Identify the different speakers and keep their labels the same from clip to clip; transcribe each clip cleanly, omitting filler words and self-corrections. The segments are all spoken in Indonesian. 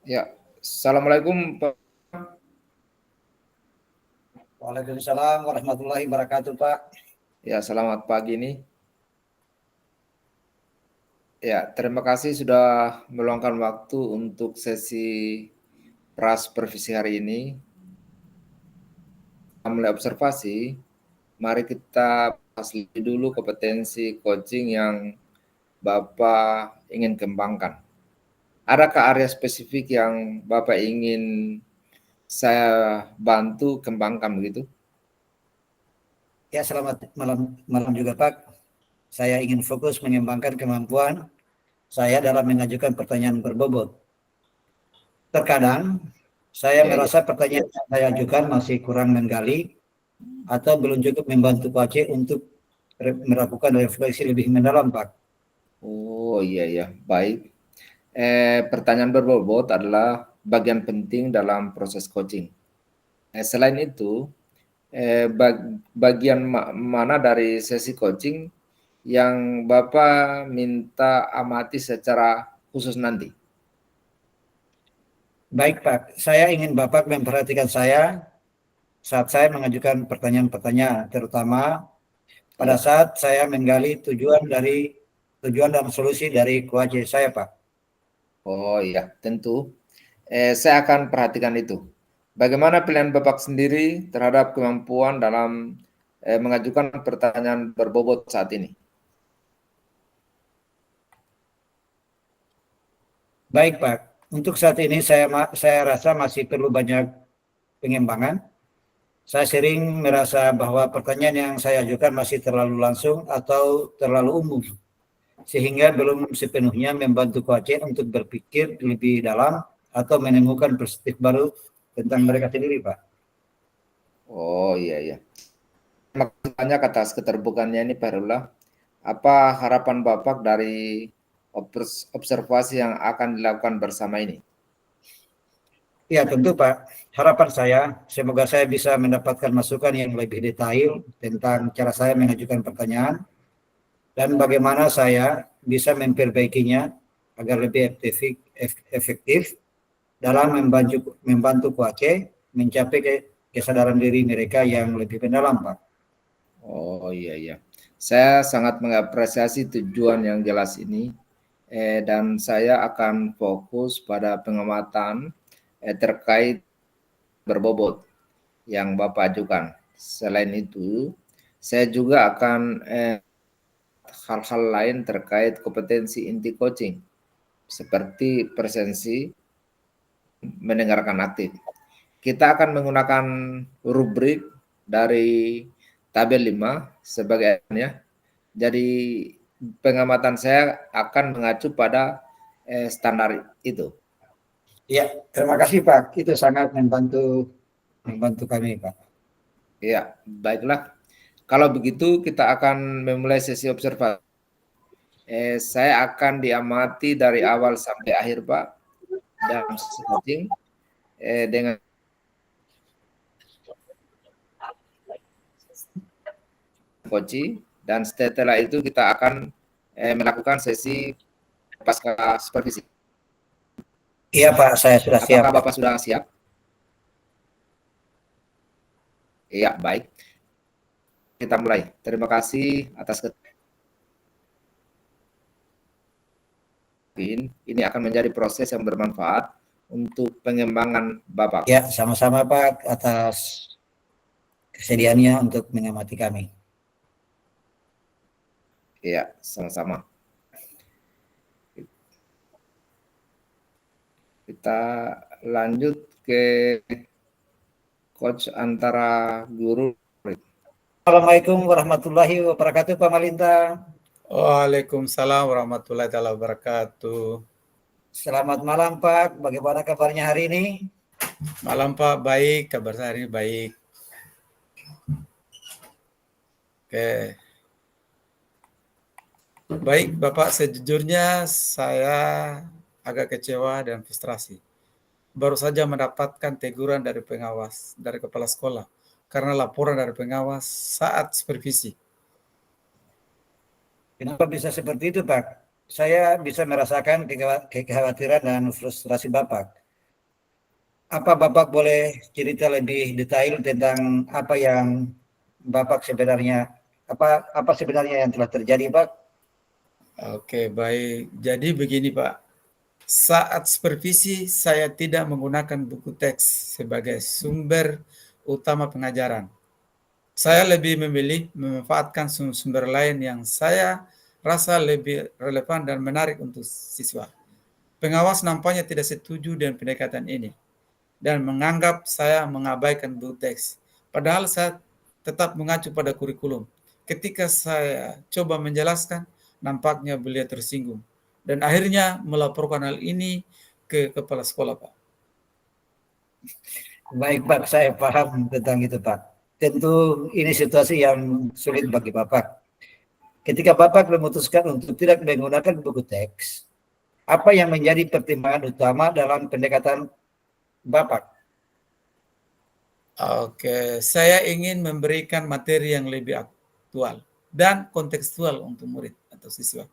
Speaker 1: Ya, Assalamualaikum Pak.
Speaker 2: Waalaikumsalam warahmatullahi wabarakatuh, Pak.
Speaker 1: Ya, selamat pagi nih. Ya, terima kasih sudah meluangkan waktu untuk sesi prasupervisi hari ini. Mulai observasi, mari kita bahas lebih dulu kompetensi coaching yang Bapak ingin kembangkan. Adakah area spesifik yang Bapak ingin saya bantu kembangkan begitu?
Speaker 2: Ya, selamat malam juga, Pak. Saya ingin fokus mengembangkan kemampuan saya dalam mengajukan pertanyaan berbobot. Terkadang saya
Speaker 1: Ya, ya.
Speaker 2: merasa pertanyaan yang saya ajukan masih kurang menggali atau belum cukup membantu Pak Aceh untuk melakukan refleksi lebih mendalam, Pak.
Speaker 1: Oh iya ya, baik. Pertanyaan berbobot adalah bagian penting dalam proses coaching. Selain itu, bagian mana dari sesi coaching yang Bapak minta amati secara khusus nanti?
Speaker 2: Baik, Pak. Saya ingin Bapak memperhatikan saya saat saya mengajukan pertanyaan-pertanyaan, terutama pada
Speaker 1: Ya,
Speaker 2: saat saya menggali tujuan dan solusi dari kewajiban saya, Pak.
Speaker 1: oh iya, tentu. Saya akan perhatikan itu. Bagaimana pilihan Bapak sendiri terhadap kemampuan dalam mengajukan pertanyaan berbobot saat ini?
Speaker 2: Baik, Pak. Untuk saat ini saya rasa masih perlu banyak pengembangan. Saya sering merasa bahwa pertanyaan yang saya ajukan masih terlalu langsung atau terlalu umum, sehingga belum sepenuhnya membantu coach untuk berpikir lebih dalam atau menemukan perspektif baru tentang mereka sendiri, Pak.
Speaker 1: Oh iya iya. Terima kasih banyak atas keterbukaannya ini Pak Herula. Apa harapan Bapak dari observasi yang akan dilakukan bersama ini?
Speaker 2: Ya, tentu, Pak. Harapan saya, semoga saya bisa mendapatkan masukan yang lebih detail tentang cara saya mengajukan pertanyaan dan bagaimana saya bisa memperbaikinya agar lebih efektif dalam membantu Kuace mencapai kesadaran diri mereka yang lebih mendalam, Pak.
Speaker 1: Oh iya iya. Saya sangat mengapresiasi tujuan yang jelas ini dan saya akan fokus pada pengamatan terkait berbobot yang Bapak ajukan. Selain itu, saya juga akan hal-hal lain terkait kompetensi inti coaching seperti presensi, mendengarkan aktif. Kita akan menggunakan rubrik dari tabel 5 sebagai ya. Jadi pengamatan saya akan mengacu pada standar itu.
Speaker 2: Ya, terima kasih, Pak. Itu sangat membantu kami, Pak.
Speaker 1: Ya, baiklah. Kalau begitu kita akan memulai sesi observasi. Saya akan diamati dari awal sampai akhir, Pak, dalam sesi coaching dengan coaching dan setelah itu kita akan melakukan sesi pasca supervisi.
Speaker 2: Iya, Pak, saya sudah siap,
Speaker 1: Apakah
Speaker 2: Pak.
Speaker 1: Bapak sudah siap? Iya, baik. Kita mulai. Terima kasih atas ini akan menjadi proses yang bermanfaat untuk pengembangan Bapak.
Speaker 2: Ya, sama-sama, Pak, atas kesediaannya untuk mengamati kami.
Speaker 1: Iya, sama-sama. Kita lanjut ke coach antara guru.
Speaker 2: Assalamualaikum warahmatullahi wabarakatuh, Pak Malinta.
Speaker 3: Waalaikumsalam warahmatullahi wabarakatuh.
Speaker 2: Selamat malam, Pak. Bagaimana kabarnya hari ini?
Speaker 3: Malam Pak, baik. Kabar saya hari ini baik. Oke. Baik, Bapak, sejujurnya saya agak kecewa dan frustrasi. Baru saja mendapatkan teguran dari pengawas, dari kepala sekolah, karena laporan dari pengawas saat supervisi.
Speaker 2: Kenapa bisa seperti itu, Pak? Saya bisa merasakan kekhawatiran dan frustrasi Bapak. apa Bapak boleh cerita lebih detail tentang apa yang Bapak sebenarnya, apa sebenarnya yang telah terjadi, Pak?
Speaker 3: Oke, baik. Jadi begini, Pak. Saat supervisi, saya tidak menggunakan buku teks sebagai sumber utama pengajaran. Saya lebih memilih memanfaatkan sumber lain yang saya rasa lebih relevan dan menarik untuk siswa. Pengawas nampaknya tidak setuju dengan pendekatan ini dan menganggap saya mengabaikan buku teks. Padahal saya tetap mengacu pada kurikulum. Ketika saya coba menjelaskan, nampaknya beliau tersinggung. Dan akhirnya melaporkan hal ini ke kepala sekolah, Pak.
Speaker 2: Baik, Pak, saya paham tentang itu, Pak. Tentu ini situasi yang sulit bagi Bapak. Ketika Bapak memutuskan untuk tidak menggunakan buku teks, apa yang menjadi pertimbangan utama dalam pendekatan Bapak?
Speaker 3: Oke, saya ingin memberikan materi yang lebih aktual dan kontekstual untuk murid atau siswa.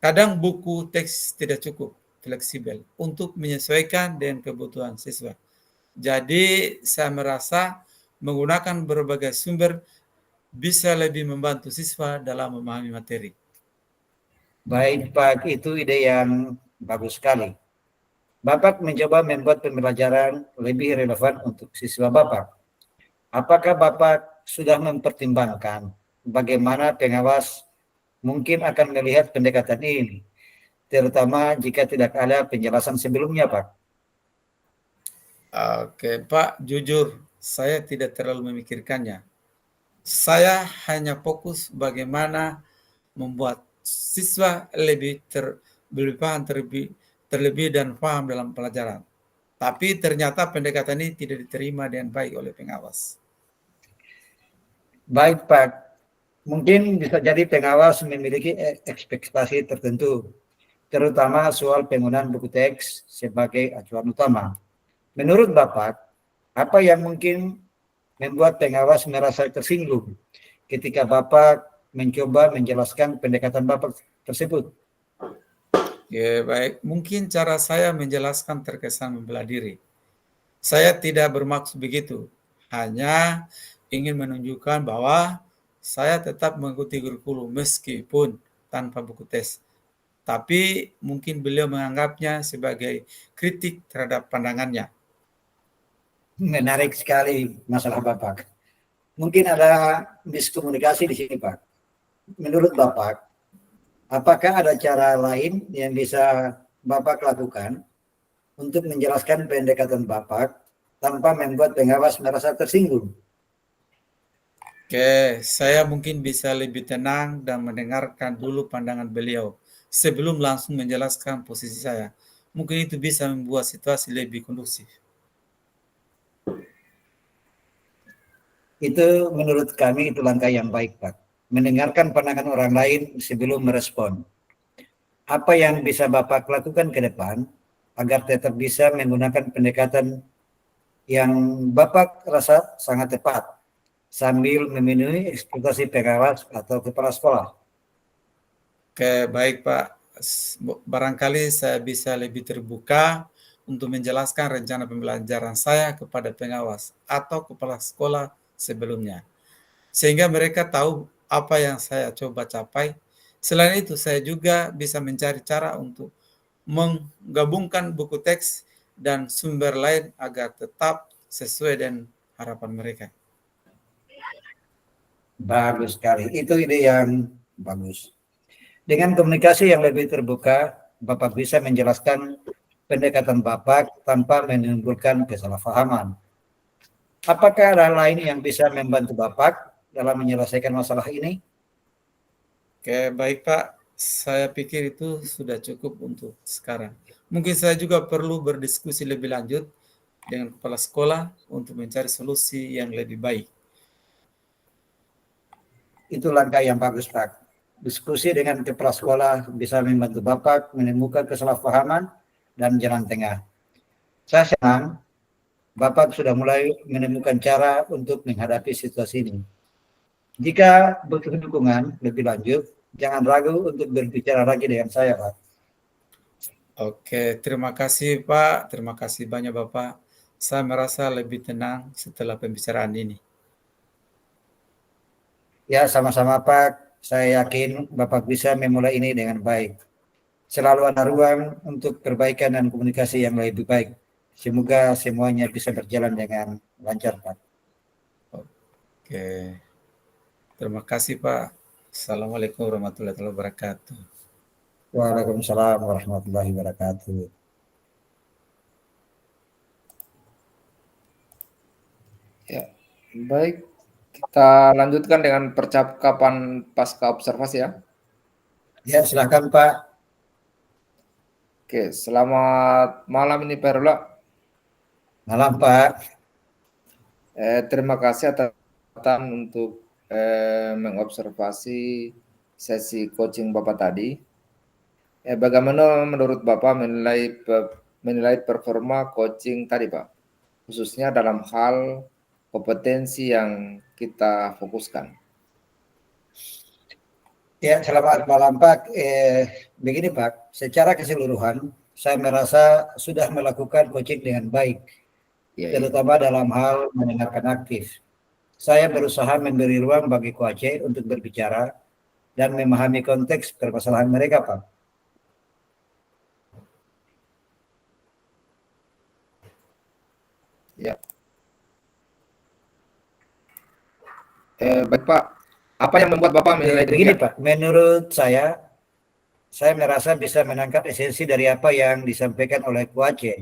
Speaker 3: Kadang buku teks tidak cukup fleksibel untuk menyesuaikan dengan kebutuhan siswa. Jadi saya merasa menggunakan berbagai sumber bisa lebih membantu siswa dalam memahami materi.
Speaker 2: Baik, Pak, itu ide yang bagus sekali. Bapak mencoba membuat pembelajaran lebih relevan untuk siswa Bapak. Apakah Bapak sudah mempertimbangkan bagaimana pengawas mungkin akan melihat pendekatan ini, terutama jika tidak ada penjelasan sebelumnya, Pak?
Speaker 3: Oke, Pak, jujur saya tidak terlalu memikirkannya. Saya hanya fokus bagaimana membuat siswa lebih terlebih dan paham dalam pelajaran. Tapi ternyata pendekatan ini tidak diterima dengan baik oleh pengawas.
Speaker 2: Baik, Pak. Mungkin bisa jadi pengawas memiliki ekspektasi tertentu, terutama soal penggunaan buku teks sebagai acuan utama. Menurut Bapak, apa yang mungkin membuat pengawas merasa tersinggung ketika Bapak mencoba menjelaskan pendekatan Bapak tersebut?
Speaker 3: Ya, baik. Mungkin cara saya menjelaskan terkesan membela diri. Saya tidak bermaksud begitu. Hanya ingin menunjukkan bahwa saya tetap mengikuti kurikulum meskipun tanpa buku tes. Tapi mungkin beliau menganggapnya sebagai kritik terhadap pandangannya.
Speaker 2: Menarik sekali masalah Bapak. Mungkin ada miskomunikasi di sini, Pak. Menurut Bapak, apakah ada cara lain yang bisa Bapak lakukan untuk menjelaskan pendekatan Bapak tanpa membuat pengawas merasa tersinggung?
Speaker 3: Oke, saya mungkin bisa lebih tenang dan mendengarkan dulu pandangan beliau sebelum langsung menjelaskan posisi saya. Mungkin itu bisa membuat situasi lebih kondusif.
Speaker 2: Itu menurut kami itu langkah yang baik, Pak. Mendengarkan pandangan orang lain sebelum merespon. Apa yang bisa Bapak lakukan ke depan agar tetap bisa menggunakan pendekatan yang Bapak rasa sangat tepat sambil memenuhi ekspektasi pengawas atau kepala sekolah?
Speaker 3: Oke, baik Pak. Barangkali saya bisa lebih terbuka untuk menjelaskan rencana pembelajaran saya kepada pengawas atau kepala sekolah sebelumnya. Sehingga mereka tahu apa yang saya coba capai. Selain itu, saya juga bisa mencari cara untuk menggabungkan buku teks dan sumber lain agar tetap sesuai dengan harapan mereka.
Speaker 2: Bagus sekali. Itu ide yang bagus. Dengan komunikasi yang lebih terbuka, Bapak bisa menjelaskan pendekatan Bapak tanpa menimbulkan kesalahpahaman. Apakah ada lain yang bisa membantu Bapak dalam menyelesaikan masalah ini?
Speaker 3: Oke, baik Pak. Saya pikir itu sudah cukup untuk sekarang. Mungkin saya juga perlu berdiskusi lebih lanjut dengan kepala sekolah untuk mencari solusi yang lebih baik.
Speaker 2: Itu langkah yang bagus, Pak. Diskusi dengan kepala sekolah bisa membantu Bapak menemukan kesalahpahaman dan jalan tengah. Saya senang Bapak sudah mulai menemukan cara untuk menghadapi situasi ini. Jika butuh dukungan lebih lanjut, jangan ragu untuk berbicara lagi dengan saya, Pak.
Speaker 3: Oke, terima kasih Pak, terima kasih banyak Bapak. Saya merasa lebih tenang setelah pembicaraan ini.
Speaker 2: Ya, sama-sama Pak. Saya yakin Bapak bisa memulai ini dengan baik. Selalu ada ruang untuk perbaikan dan komunikasi yang lebih baik. Semoga semuanya bisa berjalan dengan lancar, Pak.
Speaker 3: Oke, terima kasih Pak. Assalamualaikum warahmatullahi wabarakatuh.
Speaker 2: Waalaikumsalam warahmatullahi wabarakatuh.
Speaker 1: Ya, baik. Kita lanjutkan dengan percakapan pasca observasi ya.
Speaker 2: Ya, silakan Pak.
Speaker 1: Oke, selamat malam ini Pak Herula.
Speaker 2: Malam Pak.
Speaker 1: Terima kasih atas kesempatan untuk mengobservasi sesi coaching Bapak tadi. Bagaimana menurut Bapak menilai performa coaching tadi Pak? Khususnya dalam hal kompetensi yang kita fokuskan.
Speaker 2: Ya, selamat malam Pak. Begini Pak, secara keseluruhan saya merasa sudah melakukan coaching dengan baik, terutama dalam hal mendengarkan aktif. Saya berusaha memberi ruang bagi coach untuk berbicara dan memahami konteks permasalahan mereka, Pak.
Speaker 1: Ya. Baik Pak, apa yang membuat Bapak menilai
Speaker 2: Begini Pak, menurut saya merasa bisa menangkap esensi dari apa yang disampaikan oleh coach.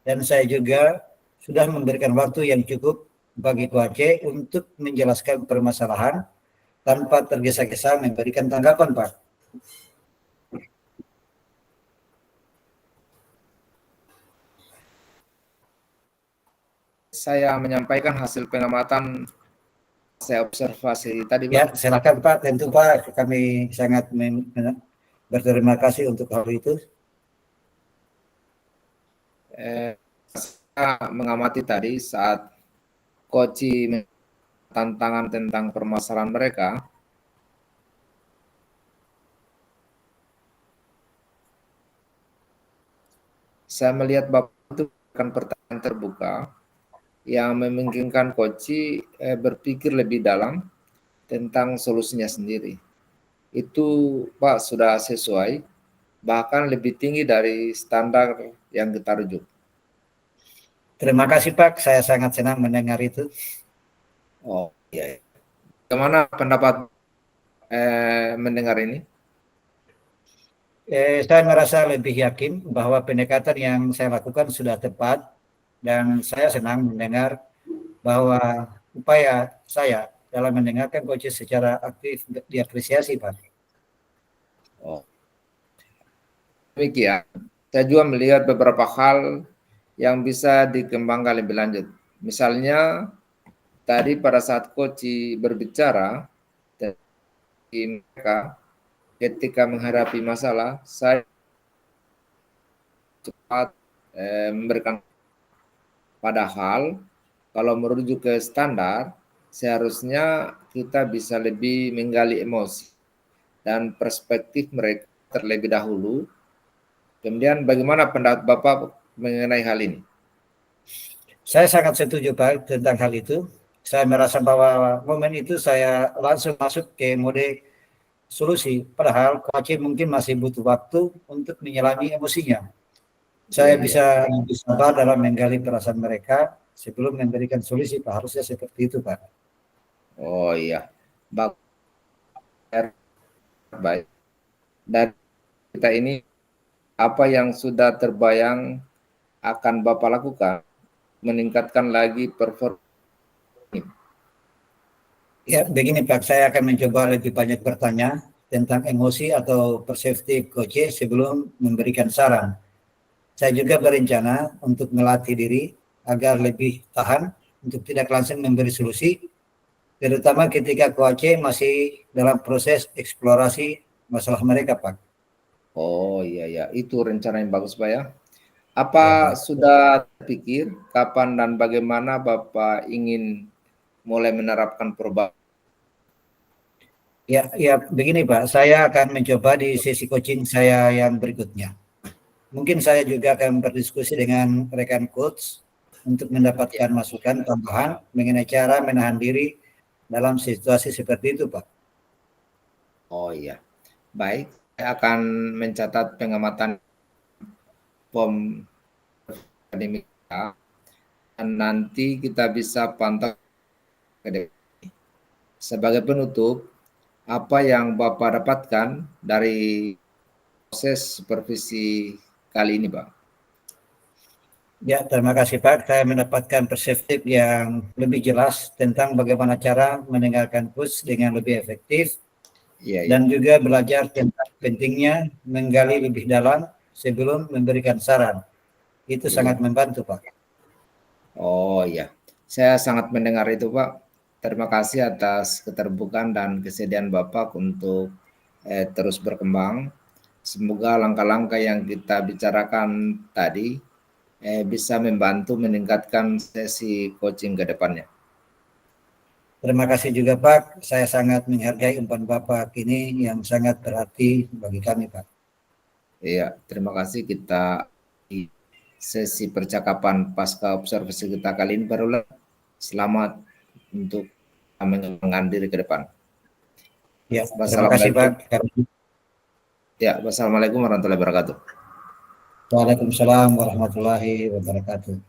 Speaker 2: Dan saya juga sudah memberikan waktu yang cukup bagi coach untuk menjelaskan permasalahan tanpa tergesa-gesa memberikan tanggapan, Pak.
Speaker 1: Saya menyampaikan hasil pengamatan saya observasi tadi Pak.
Speaker 2: Ya, silakan Pak. Tentu Pak, kami sangat berterima kasih untuk hal itu.
Speaker 1: Saya mengamati tadi saat coach tantangan tentang permasalahan mereka, saya melihat Bapak itu akan pertanyaan terbuka yang memungkinkan coach berpikir lebih dalam tentang solusinya sendiri. Itu Pak sudah sesuai, bahkan lebih tinggi dari standar yang kita rujuk.
Speaker 2: Terima kasih Pak, saya sangat senang mendengar itu.
Speaker 1: Oh iya. Bagaimana pendapat mendengar ini?
Speaker 2: Saya merasa lebih yakin bahwa pendekatan yang saya lakukan sudah tepat dan saya senang mendengar bahwa upaya saya dalam mendengarkan coach secara aktif diapresiasi, Pak.
Speaker 1: Oh. Demikian. Saya juga melihat beberapa hal yang bisa dikembangkan lebih lanjut. Misalnya tadi pada saat coach berbicara, mereka ketika menghadapi masalah, saya cepat memberikan. Padahal kalau merujuk ke standar, seharusnya kita bisa lebih menggali emosi dan perspektif mereka terlebih dahulu. Kemudian bagaimana pendapat Bapak mengenai hal ini?
Speaker 2: Saya sangat setuju Pak tentang hal itu. Saya merasa bahwa momen itu saya langsung masuk ke mode solusi, padahal coach mungkin masih butuh waktu untuk menyelami emosinya. Saya bisa lebih sabar dalam menggali perasaan mereka sebelum memberikan solusi, Pak. Harusnya seperti itu, Pak.
Speaker 1: Oh iya, baik. Dan kita ini apa yang sudah terbayang akan Bapak lakukan meningkatkan lagi performa.
Speaker 2: Ya, begini Pak, saya akan mencoba lebih banyak bertanya tentang emosi atau persepsi coach sebelum memberikan saran. Saya juga berencana untuk melatih diri agar lebih tahan untuk tidak langsung memberi solusi, terutama ketika coach masih dalam proses eksplorasi masalah mereka, Pak.
Speaker 1: Oh iya ya, itu rencana yang bagus Pak ya. Apa sudah terpikir kapan dan bagaimana Bapak ingin mulai menerapkan perubahan?
Speaker 2: Ya, begini Pak, saya akan mencoba di sesi coaching saya yang berikutnya. mungkin saya juga akan berdiskusi dengan rekan coach untuk mendapatkan masukan tambahan mengenai cara menahan diri dalam situasi seperti itu, Pak.
Speaker 1: Oh iya, baik. Saya akan mencatat pengamatan POM akademika dan nanti kita bisa pantau ke depan. Sebagai penutup, apa yang Bapak dapatkan dari proses supervisi kali ini, Pak?
Speaker 2: Ya, terima kasih Pak. Saya mendapatkan perspektif yang lebih jelas tentang bagaimana cara mendengarkan coach dengan lebih efektif dan juga belajar tentang pentingnya menggali lebih dalam sebelum memberikan saran. Itu sangat membantu, Pak.
Speaker 1: Oh iya, saya sangat mendengar itu, Pak. Terima kasih atas keterbukaan dan kesediaan Bapak untuk terus berkembang. Semoga langkah-langkah yang kita bicarakan tadi bisa membantu meningkatkan sesi coaching ke depannya.
Speaker 2: Terima kasih juga Pak. Saya sangat menghargai umpan Bapak ini yang sangat berarti bagi kami, Pak.
Speaker 1: Iya, terima kasih. Kita di sesi percakapan pasca observasi kita kali ini barulah. Selamat untuk mengembangkan diri ke depan.
Speaker 2: Ya, terima kasih Pak.
Speaker 1: Ya, wassalamualaikum warahmatullahi wabarakatuh.
Speaker 2: Waalaikumsalam warahmatullahi wabarakatuh.